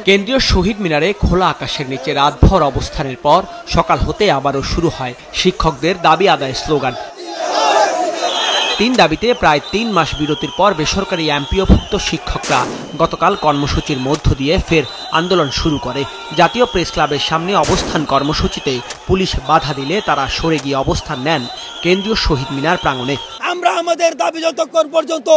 কেন্দ্রীয় শহীদ মিনারে খোলা আকাশের নিচে রাতভর অবস্থানের পর সকাল হতে আবারও শুরু হয় শিক্ষকদের দাবি আদায় স্লোগান। 3 দাবিতে প্রায় 3 মাস বিরতির পর বেসরকারি এমপিওভুক্ত শিক্ষকরা গতকাল কর্মসূচির মধ্য দিয়ে ফের আন্দোলন শুরু করে। জাতীয় প্রেস ক্লাবের সামনে অবস্থান কর্মসূচিতে পুলিশ বাধা দিলে তারা সরে গিয়ে অবস্থান নেন কেন্দ্রীয় শহীদ মিনার প্রাঙ্গণে। আমরা আমাদের দাবি যতক্ষণ পর্যন্ত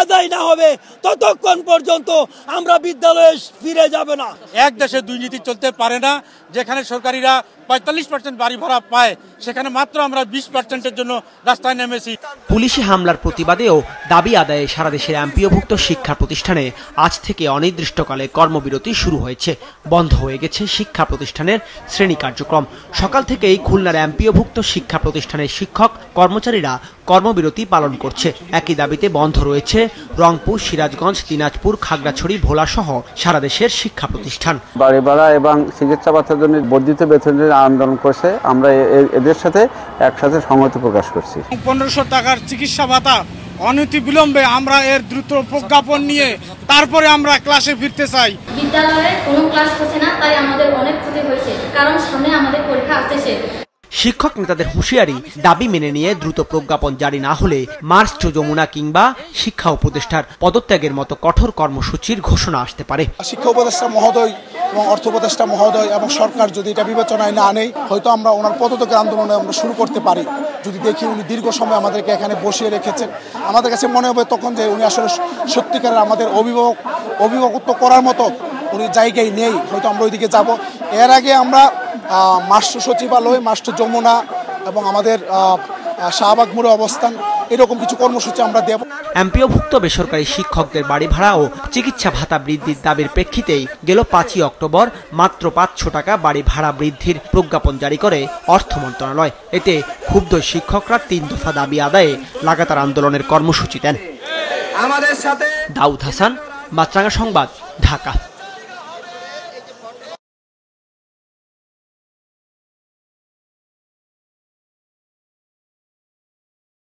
আদায় না হবে ততক্ষণ পর্যন্ত আমরা বিদ্যালয়ে ফিরে যাব না। এক দেশে দুই নীতি চলতে পারে না। যেখানে সরকারিরা 45% বাড়ি ভাড়া পায়, সেখানে মাত্র আমরা 20%-এর জন্য রাস্তায় নেমেছি। পুলিশি হামলার প্রতিবাদেও দাবি আদায়ে সারা দেশের এমপিওভুক্ত শিক্ষা প্রতিষ্ঠানে আজ থেকে অনির্দিষ্টকালে কর্মবিরতি শুরু হয়েছে। বন্ধ হয়ে গেছে শিক্ষা প্রতিষ্ঠানের শ্রেণী কার্যক্রম। সকাল থেকেই খুলনার এমপিওভুক্ত শিক্ষা প্রতিষ্ঠানের শিক্ষক কর্মচারীরা কর্মবিরতি পালন করছে। একই দাবিতে বন্ধ রয়েছে রংপুর, সিরাজগঞ্জ, দিনাজপুর, খাগড়াছড়ি, ভোলা সহ সারা দেশের শিক্ষা প্রতিষ্ঠান। বাড়ি ভাড়া এবং চিকিৎসা ভাতার জন্য বর্ধিত বেতনের আন্দোলন করছে। আমরা এদের সাথে একসাথে সংহতি প্রকাশ করছি। 1500 টাকার চিকিৎসা ভাতা অনতি বিলম্বে আমরা এর দ্রুত প্রজ্ঞাপন নিয়ে তারপরে আমরা ক্লাসে ফিরতে চাই। বিদ্যালয়ে কোনো ক্লাস হচ্ছে না, তাই আমাদের অনেক ক্ষতি হয়েছে, কারণ সামনে আমাদের পরীক্ষা আসছে। শিক্ষক নেতাদের হুঁশিয়ারি, দাবি মেনে নিয়ে দ্রুত প্রজ্ঞাপন জারি না হলে মার্চ টু যমুনা কিংবা শিক্ষা উপদেষ্টার পদত্যাগের মতো কঠোর কর্মসূচির ঘোষণা আসতে পারে। শিক্ষা উপদেষ্টা মহোদয় এবং অর্থ উপদেষ্টা মহোদয় এবং সরকার যদি এটা বিবেচনায় না নেয়, হয়তো আমরা ওনার পদত্যাগের আন্দোলনে আমরা শুরু করতে পারি। যদি দেখি উনি দীর্ঘ সময় আমাদেরকে এখানে বসিয়ে রেখেছেন, আমাদের কাছে মনে হবে তখন যে উনি আসলে সত্যিকারের আমাদের অভিভাবকত্ব করার মতো উনি জায়গায় নেই, হয়তো আমরা ওইদিকে যাব। এর আগে আমরা মাস্টার সচিবালয়, মাস্টার যমুনা এবং আমাদের শাহবাগ মোড়ে অবস্থান, এরকম কিছু কর্মসূচি আমরা দেব। এমপিওভুক্ত বেসরকারি শিক্ষকদের বাড়ি ভাড়া ও চিকিৎসা ভাতা বৃদ্ধির দাবির প্রেক্ষিতেই গেল 5ই অক্টোবর মাত্র 500 টাকা বাড়ি ভাড়া বৃদ্ধির প্রজ্ঞাপন জারি করে অর্থ মন্ত্রণালয়। এতে ক্ষুব্ধ শিক্ষকরা 3 দফা দাবি আদায়ে লাগাতার আন্দোলনের কর্মসূচি দেন। দাউদ হাসান, মাছরাঙা সংবাদ, ঢাকা।